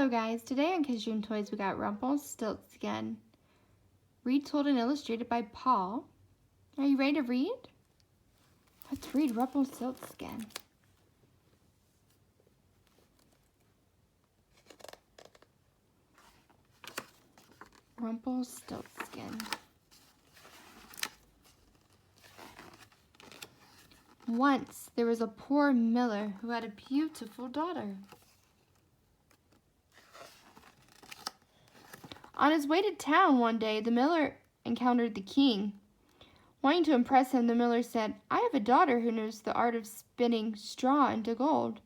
Hello guys, today on Kids Dream Toys we got Rumpelstiltskin, retold and illustrated by Paul. Are you ready to read? Let's read Rumpelstiltskin. Rumpelstiltskin. Once there was a poor miller who had a beautiful daughter. On his way to town one day, the miller encountered the king. Wanting to impress him, the miller said, "I have a daughter who knows the art of spinning straw into gold."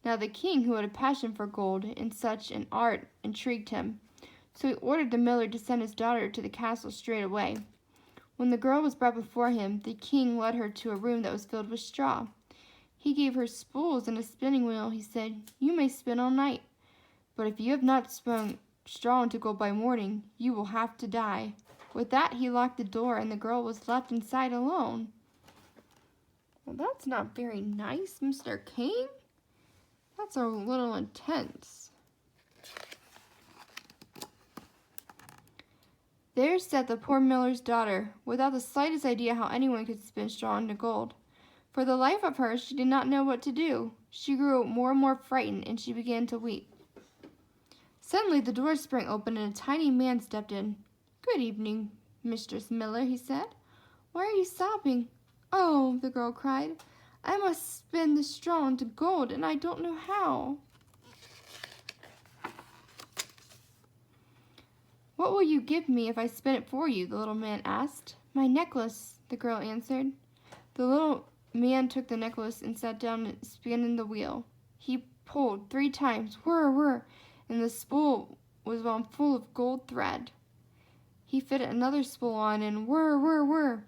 Now the king, who had a passion for gold and such an art, intrigued him. So he ordered the miller to send his daughter to the castle straight away. When the girl was brought before him, the king led her to a room that was filled with straw. He gave her spools and a spinning wheel. He said, "You may spin all night, but if you have not spun straw into gold by morning, you will have to die." With that, he locked the door, and the girl was left inside alone. Well, that's not very nice, Mr. King. That's a little intense. There sat the poor miller's daughter, without the slightest idea how anyone could spin straw into gold. For the life of her, she did not know what to do. She grew more and more frightened, and she began to weep. Suddenly the door sprang open and a tiny man stepped in. "Good evening, Mistress Miller," he said. "Why are you sobbing?" "Oh," the girl cried, "I must spin the straw into gold, and I don't know how." "What will you give me if I spin it for you?" the little man asked. "My necklace," the girl answered. The little man took the necklace and sat down and spun the wheel. He pulled 3 times, whir, whir, and the spool was wound full of gold thread. He fitted another spool on, and whir, whir, whir.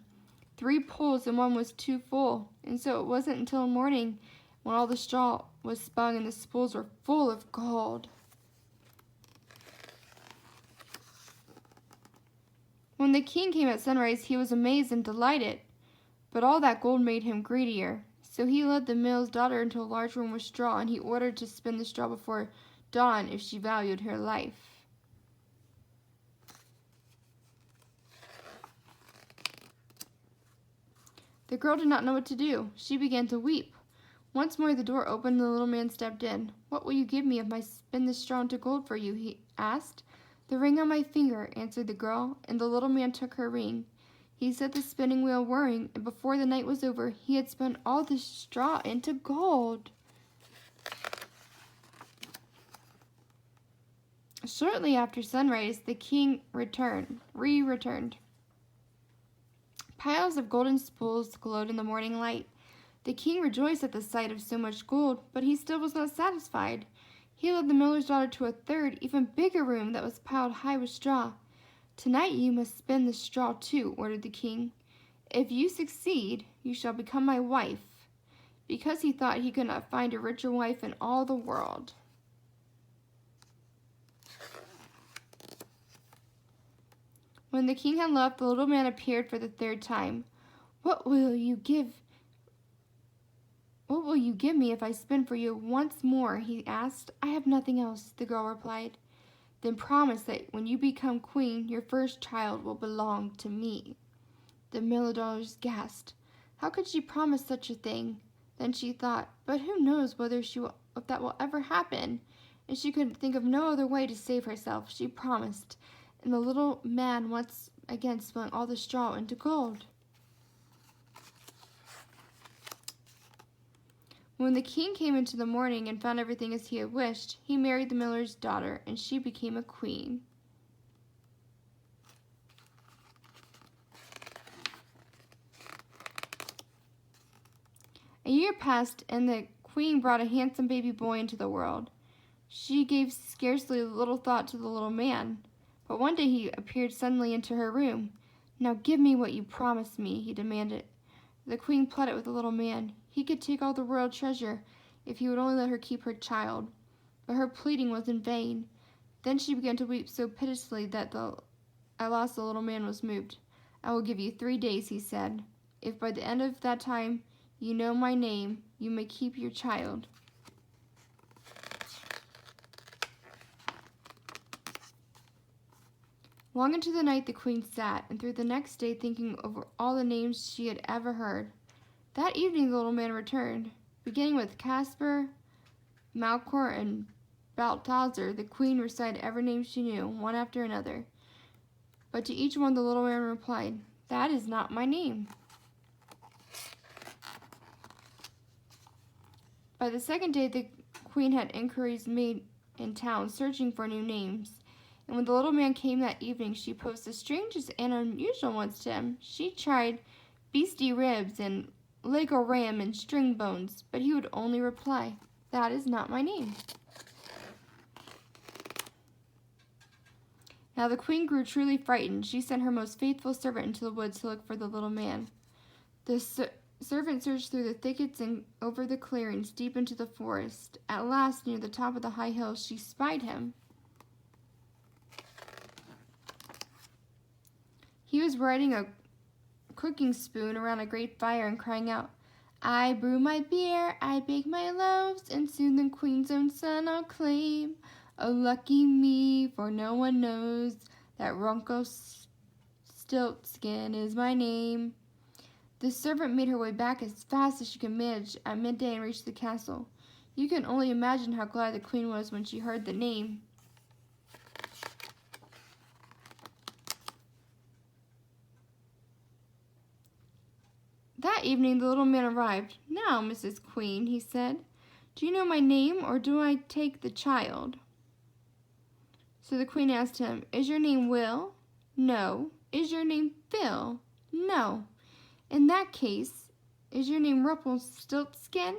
3 pulls and one was too full, and so it wasn't until morning when all the straw was spun and the spools were full of gold. When the king came at sunrise, he was amazed and delighted, but all that gold made him greedier. So he led the miller's daughter into a large room with straw, and he ordered to spin the straw before dawn if she valued her life. The girl did not know what to do. She began to weep. Once more the door opened and the little man stepped in. "What will you give me if I spin the straw into gold for you?" he asked. "The ring on my finger," answered the girl, and the little man took her ring. He set the spinning wheel whirring, and before the night was over, he had spun all the straw into gold. Shortly after sunrise, the king returned. Piles of golden spools glowed in the morning light. The king rejoiced at the sight of so much gold, but he still was not satisfied. He led the miller's daughter to a third, even bigger room that was piled high with straw. "Tonight you must spin the straw too," ordered the king. "If you succeed, you shall become my wife," because he thought he could not find a richer wife in all the world. When the king had left, the little man appeared for the 3rd time. What will you give me if I spin for you once more?" he asked. "I have nothing else," the girl replied. "Then promise that when you become queen, your first child will belong to me." The miller's daughter gasped. How could she promise such a thing? Then she thought, but who knows if that will ever happen? And she could think of no other way to save herself. She promised, and the little man once again spun all the straw into gold. When the king came into the morning and found everything as he had wished, he married the miller's daughter, and she became a queen. A year passed, and the queen brought a handsome baby boy into the world. She gave scarcely little thought to the little man, but one day he appeared suddenly into her room. "Now give me what you promised me," he demanded. The queen pleaded with the little man. He could take all the royal treasure if he would only let her keep her child. But her pleading was in vain. Then she began to weep so piteously that at last the little man was moved. "I will give you 3 days," he said. "If by the end of that time you know my name, you may keep your child." Long into the night the queen sat, and through the next day thinking over all the names she had ever heard. That evening the little man returned. Beginning with Caspar, Malchor, and Balthazar, the queen recited every name she knew, one after another. But to each one the little man replied, "That is not my name." By the second day the queen had inquiries made in town, searching for new names. And when the little man came that evening, she posed the strangest and unusual ones to him. She tried beastie ribs and Lego ram and string bones, but he would only reply, "That is not my name." Now the queen grew truly frightened. She sent her most faithful servant into the woods to look for the little man. The servant searched through the thickets and over the clearings, deep into the forest. At last, near the top of the high hill, she spied him. He was riding a cooking spoon around a great fire and crying out, "I brew my beer, I bake my loaves, and soon the queen's own son I'll claim. Oh, lucky me, for no one knows that Rumpelstiltskin is my name." The servant made her way back as fast as she could manage at midday and reached the castle. You can only imagine how glad the queen was when she heard the name. That evening the little man arrived. "Now, Mrs. Queen," he said, "do you know my name, or do I take the child?" So the queen asked him, "Is your name Will?" "No." "Is your name Phil?" "No." "In that case, is your name Rumpelstiltskin?"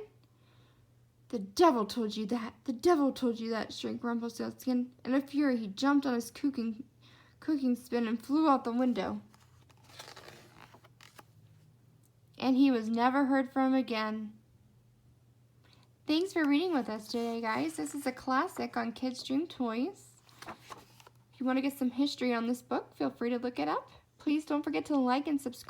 "The devil told you that! The devil told you that!" shrieked Rumpelstiltskin. In a fury he jumped on his cooking spoon and flew out the window. And he was never heard from again. Thanks for reading with us today, guys. This is a classic on Kids Dream Toys. If you want to get some history on this book, feel free to look it up. Please don't forget to like and subscribe.